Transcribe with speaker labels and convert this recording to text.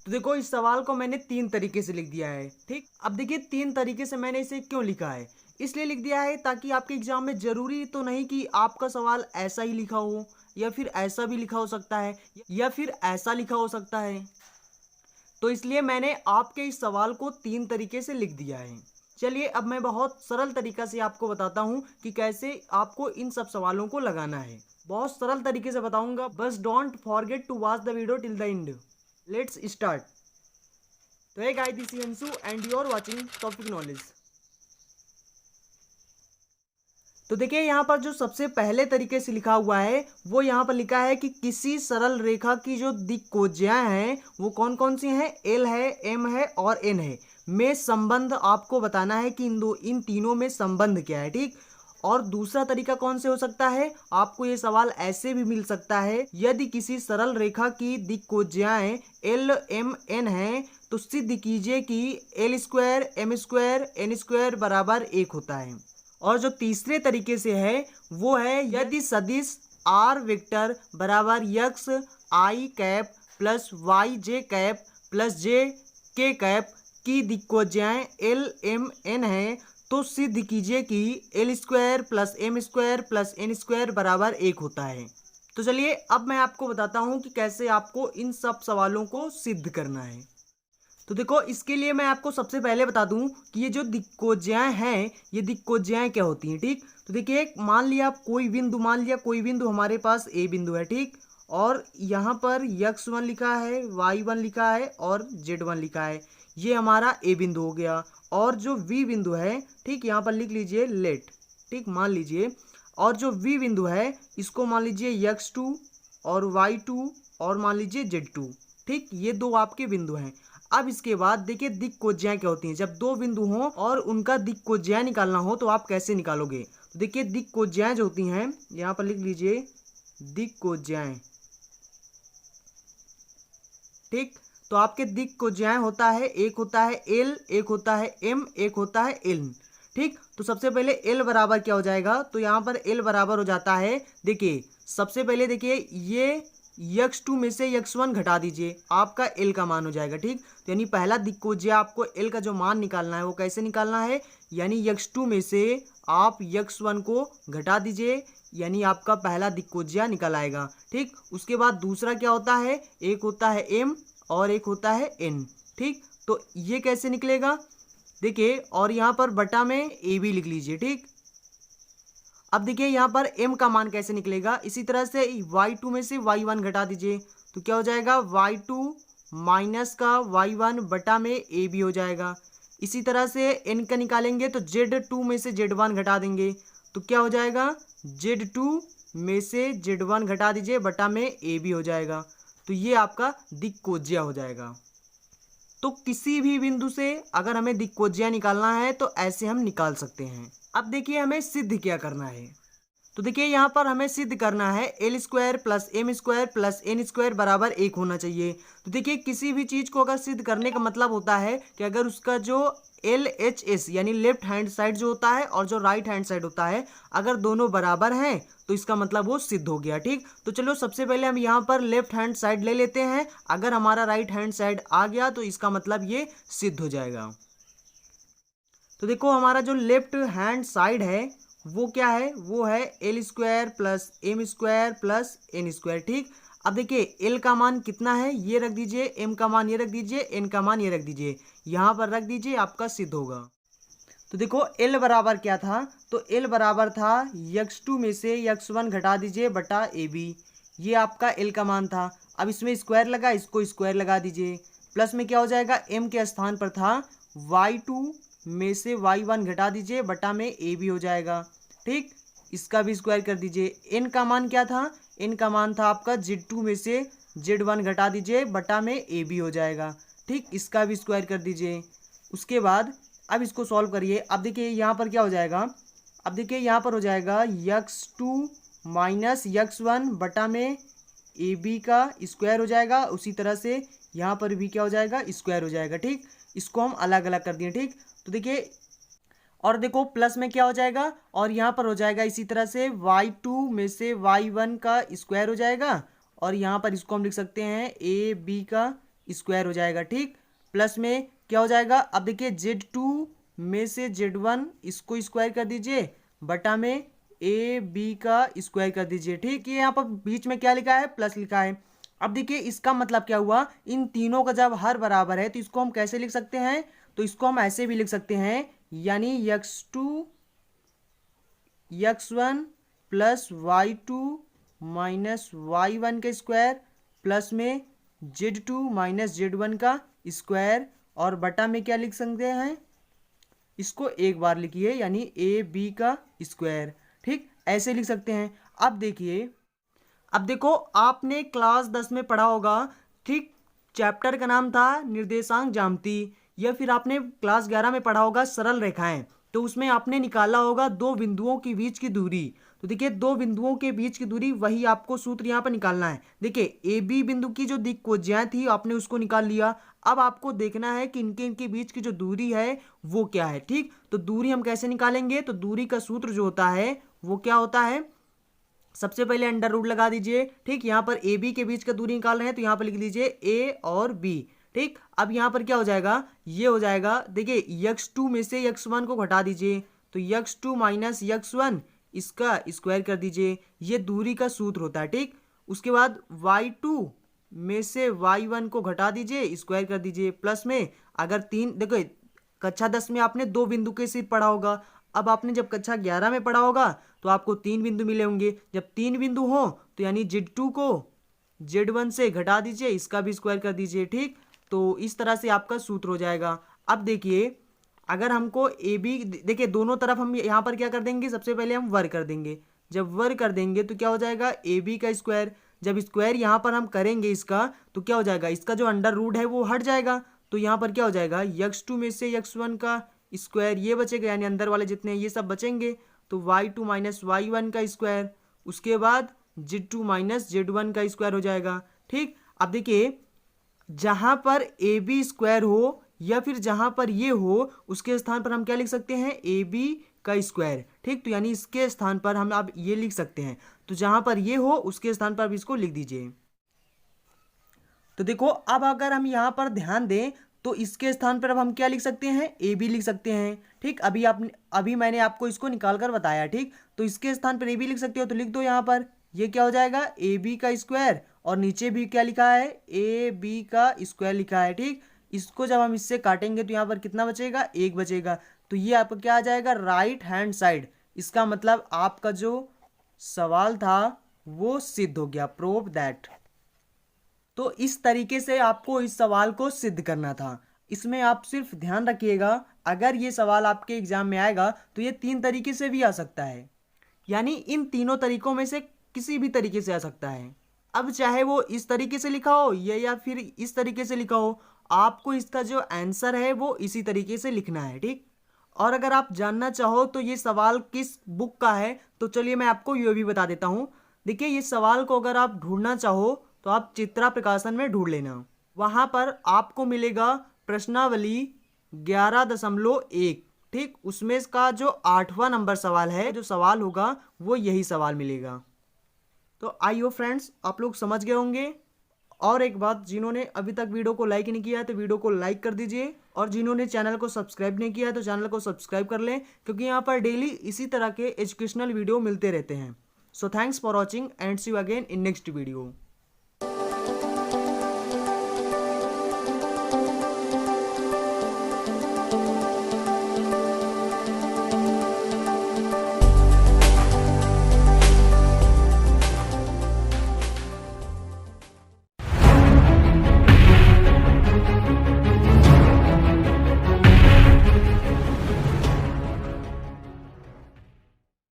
Speaker 1: तो देखो इस सवाल को मैंने 3 तरीके से लिख दिया है, ठीक। अब देखिए 3 तरीके से मैंने इसे क्यों लिखा है, इसलिए लिख दिया है ताकि आपके एग्जाम में जरूरी तो नहीं कि आपका सवाल ऐसा ही लिखा हो, या फिर ऐसा भी लिखा हो सकता है, या फिर ऐसा लिखा हो सकता है। तो इसलिए मैंने आपके इस सवाल को 3 तरीके से लिख दिया है। चलिए अब मैं बहुत सरल तरीका से आपको बताता हूं कि कैसे आपको इन सब सवालों को लगाना है। बहुत सरल तरीके से बताऊंगा, बस don't forget to watch the video till the end. Let's start. तो hey guys, this is Ansu and you are watching topic knowledge. तो देखिए यहाँ पर जो सबसे पहले तरीके से लिखा हुआ है वो यहाँ पर लिखा है कि किसी सरल रेखा की जो दिक्कोज्याएं हैं वो कौन कौन सी हैं, एल है, एम है और एन है, में संबंध आपको बताना है कि इन तीनों में संबंध क्या है, ठीक। और दूसरा तरीका कौन से हो सकता है, आपको ये सवाल ऐसे भी मिल सकता है, यदि किसी सरल रेखा की दिक्कोज्याएं एल एम एन है तो सिद्ध कीजिए कि L square M square N square बराबर 1 होता है। और जो तीसरे तरीके से है वो है यदि सदिश आर वेक्टर बराबर यक्स आई कैप प्लस वाई जे कैप प्लस जे के कैप की दिक्कोज्याएं एल एम एन है तो सिद्ध कीजिए कि L square plus M square plus N square बराबर 1 होता है। तो चलिए अब मैं आपको बताता हूं कि कैसे आपको इन सब सवालों को सिद्ध करना है। तो देखो इसके लिए मैं आपको सबसे पहले बता दूं कि ये जो दिक्कोज्याएं हैं ये दिक्कोज्याएं क्या होती हैं, ठीक। तो देखिए मान लिया कोई बिंदु हमारे पास ए बिंदु है, ठीक। और यहाँ पर x1 लिखा है, y1 लिखा है और z1 लिखा है, ये हमारा ए बिंदु हो गया। और जो v बिंदु है, ठीक, यहाँ पर लिख लीजिए लेट, ठीक, मान लीजिए। और जो v बिंदु है इसको मान लीजिए x2 और y2 और मान लीजिए z2, ठीक। ये दो आपके बिंदु हैं। अब इसके बाद देखिए दिक्कोज्याएं क्या होती हैं, जब दो बिंदु हों और उनका दिक्कोज्याएं निकालना हो तो आप कैसे निकालोगे। तो देखिए दिक्कोज्याएं जो होती हैं यहाँ पर लिख लीजिए दिक्कोज्याएं, ठीक। तो आपके दिक्कोज्याएं होता है, एक होता है एल, एक होता है एम, एक होता है एन, ठीक। तो सबसे पहले एल बराबर क्या हो जाएगा, तो यहाँ पर एल बराबर हो जाता है, देखिए सबसे पहले देखिए ये x2 में से x1 घटा दीजिए, आपका एल का मान हो जाएगा, ठीक। तो यानी पहला दिक्कोज्या आपको एल का जो मान निकालना है वो कैसे निकालना है, यानी x2 में से आप x1 को घटा दीजिए, यानी आपका पहला दिक्कोज्या निकल आएगा, ठीक। उसके बाद दूसरा क्या होता है, एक होता है एम और एक होता है एन, ठीक। तो ये कैसे निकलेगा, देखिए, और यहाँ पर बटा में ए बी लिख लीजिए, ठीक। अब देखिए यहाँ पर m का मान कैसे निकलेगा, इसी तरह से y2 में से y1 घटा दीजिए तो क्या हो जाएगा, y2 माइनस का y1 बटा में ab हो जाएगा। इसी तरह से n का निकालेंगे तो z2 में से z1 घटा देंगे तो क्या हो जाएगा, z2 में से z1 घटा दीजिए बटा में ab हो जाएगा। तो ये आपका दिक्कोज्या हो जाएगा। तो किसी भी बिंदु से अगर हमें दिक्कोज्या निकालना है तो ऐसे हम निकाल सकते हैं। अब देखिए हमें सिद्ध क्या करना है, तो देखिए यहाँ पर हमें सिद्ध करना है L square plus M square plus N square बराबर 1 होना चाहिए। तो देखिए किसी भी चीज़ को अगर सिद्ध करने का मतलब होता है कि अगर उसका जो एल एच एस यानी लेफ्ट हैंड साइड जो होता है और जो राइट हैंड साइड होता है अगर दोनों बराबर हैं तो इसका मतलब वो सिद्ध हो गया, ठीक। तो चलो सबसे पहले हम यहाँ पर लेफ्ट हैंड साइड ले लेते हैं, अगर हमारा राइट हैंड साइड आ गया तो इसका मतलब ये सिद्ध हो जाएगा। तो देखो हमारा जो लेफ्ट हैंड साइड है वो क्या है, वो है L square plus M square plus N square, ठीक। अब देखिए एल का मान कितना है ये रख दीजिए, एम का मान ये रख दीजिए, एन का मान ये रख दीजिए, यहाँ पर रख दीजिए, आपका सिद्ध होगा। तो देखो एल बराबर क्या था, तो एल बराबर था x2 में से x1 घटा दीजिए बटा ए बी, ये आपका एल का मान था। अब इसमें स्क्वायर लगा, इसको स्क्वायर लगा दीजिए, प्लस में क्या हो जाएगा, एम के स्थान पर था y2 में से y1 घटा दीजिए बटा में ए बी हो जाएगा, ठीक। इसका भी स्क्वायर कर दीजिए। एन का मान क्या था, एन का मान था आपका z2 में से z1 घटा दीजिए बटा में ए बी हो जाएगा, ठीक। इसका भी स्क्वायर कर दीजिए। उसके बाद अब इसको सॉल्व करिए। अब देखिए यहाँ पर क्या हो जाएगा, अब देखिए यहाँ पर हो जाएगा x2 माइनस x1 बटा में ए बी का स्क्वायर हो जाएगा, उसी तरह से यहाँ पर भी क्या हो जाएगा, स्क्वायर हो जाएगा, ठीक। इसको हम अलग अलग कर दिए, ठीक। तो देखिए और देखो प्लस में क्या हो जाएगा और यहाँ पर हो जाएगा इसी तरह से y2 में से y1 का स्क्वायर हो जाएगा और यहाँ पर इसको हम लिख सकते हैं ए बी का स्क्वायर हो जाएगा। ठीक, प्लस में क्या हो जाएगा, अब देखिए Z2 में से Z1 इसको स्क्वायर कर दीजिए बटा में ए बी का स्क्वायर कर दीजिए। ठीक, ये यहाँ पर बीच में क्या लिखा है, प्लस लिखा है। अब देखिए इसका मतलब क्या हुआ, इन तीनों का जब हर बराबर है तो इसको हम कैसे लिख सकते हैं, तो इसको हम ऐसे भी लिख सकते हैं, यानी x2 x1 plus y2 minus y1 का स्क्वायर प्लस में Z2 माइनस Z1 का स्क्वायर और बटा में क्या लिख सकते हैं, इसको एक बार लिखिए यानी ए बी का स्क्वायर। ठीक, ऐसे लिख सकते हैं। अब देखिए, अब देखो आपने क्लास 10 में पढ़ा होगा, ठीक, चैप्टर का नाम था निर्देशांक ज्यामिति, या फिर आपने क्लास 11 में पढ़ा होगा सरल रेखाएं। तो उसमें आपने निकाला होगा दो बिंदुओं के बीच की दूरी। तो देखिए दो बिंदुओं के बीच की दूरी, वही आपको सूत्र यहाँ पर निकालना है। देखिए ए बी बिंदु की जो दिक् कोज्याएं थी आपने उसको निकाल लिया। अब आपको देखना है कि इनके बीच की जो दूरी है वो क्या है। ठीक, तो दूरी हम कैसे निकालेंगे, तो दूरी का सूत्र जो होता है वो क्या होता है, सबसे पहले अंडर रूट लगा दीजिए। ठीक, यहाँ पर ए बी के बीच का दूरी निकाल रहे हैं तो यहाँ पर लिख लीजिए ए और बी। ठीक, अब यहाँ पर क्या हो जाएगा, ये हो जाएगा, देखिए x2 में से x1 को घटा दीजिए तो x2 माइनस x1 इसका स्क्वायर कर दीजिए, ये दूरी का सूत्र होता है। ठीक, उसके बाद y2 में से y1 को घटा दीजिए, स्क्वायर कर दीजिए, प्लस में अगर तीन, देखो कक्षा 10 में आपने दो बिंदु के सिर्फ पढ़ा होगा, अब आपने जब कक्षा 11 में पढ़ा होगा तो आपको तीन बिंदु मिले होंगे। जब तीन बिंदु हो तो यानी Z2 को Z1 से घटा दीजिए, इसका भी स्क्वायर कर दीजिए। ठीक, तो इस तरह से आपका सूत्र हो जाएगा। अब देखिए अगर हमको ए बी, देखिए दोनों तरफ हम यहाँ पर क्या कर देंगे, सबसे पहले हम वर्ग कर देंगे। जब वर्ग कर देंगे तो क्या हो जाएगा, ए बी का स्क्वायर। जब स्क्वायर यहाँ पर हम करेंगे इसका तो क्या हो जाएगा, इसका जो अंडर रूट है वो हट जाएगा। तो यहाँ पर क्या हो जाएगा, x2 में से x1 का स्क्वायर ये बचेगा, यानी अंदर वाले जितने ये सब बचेंगे। तो y2 माइनस y1 का स्क्वायर, उसके बाद Z2 माइनस Z1 का स्क्वायर हो जाएगा। ठीक, अब देखिए जहां पर ए बी स्क्वायर हो या फिर जहां पर ये हो उसके स्थान पर हम क्या लिख सकते हैं, ए बी का स्क्वायर। ठीक, तो यानी इसके स्थान पर हम अब ये लिख सकते हैं, तो जहां पर ये हो उसके स्थान पर अब इसको लिख दीजिए। तो देखो अब अगर हम यहाँ पर ध्यान दें तो इसके स्थान पर अब हम क्या लिख सकते हैं, ए बी लिख सकते हैं। ठीक, अभी मैंने आपको इसको निकाल कर बताया। ठीक, तो इसके स्थान पर ए बी लिख सकते हो तो लिख दो यहाँ पर, ये क्या हो जाएगा, ए बी का स्क्वायर और नीचे भी क्या लिखा है, ए बी का स्क्वायर लिखा है। ठीक, इसको जब हम इससे काटेंगे तो यहाँ पर कितना बचेगा, एक बचेगा। तो ये आपका क्या आ जाएगा, राइट हैंड साइड। इसका मतलब आपका जो सवाल था वो सिद्ध हो गया, प्रूव दैट। तो इस तरीके से आपको इस सवाल को सिद्ध करना था। इसमें आप सिर्फ ध्यान रखिएगा, अगर ये सवाल आपके एग्जाम में आएगा तो ये तीन तरीके से भी आ सकता है, यानी इन तीनों तरीकों में से किसी भी तरीके से आ सकता है। अब चाहे वो इस तरीके से लिखा हो या फिर इस तरीके से लिखा हो, आपको इसका जो आंसर है वो इसी तरीके से लिखना है। ठीक, और अगर आप जानना चाहो तो ये सवाल किस बुक का है तो चलिए मैं आपको ये भी बता देता हूँ। देखिए ये सवाल को अगर आप ढूंढना चाहो तो आप चित्रा प्रकाशन में ढूंढ लेना, वहाँ पर आपको मिलेगा प्रश्नावली 11.1। ठीक, उसमें का जो 8वां नंबर सवाल है, जो सवाल होगा वो यही सवाल मिलेगा। तो आई होप फ्रेंड्स आप लोग समझ गए होंगे। और एक बात, जिन्होंने अभी तक वीडियो को लाइक नहीं किया है तो वीडियो को लाइक कर दीजिए, और जिन्होंने चैनल को सब्सक्राइब नहीं किया है तो चैनल को सब्सक्राइब कर लें, क्योंकि यहाँ पर डेली इसी तरह के एजुकेशनल वीडियो मिलते रहते हैं। So thanks for watching and see you again in next video.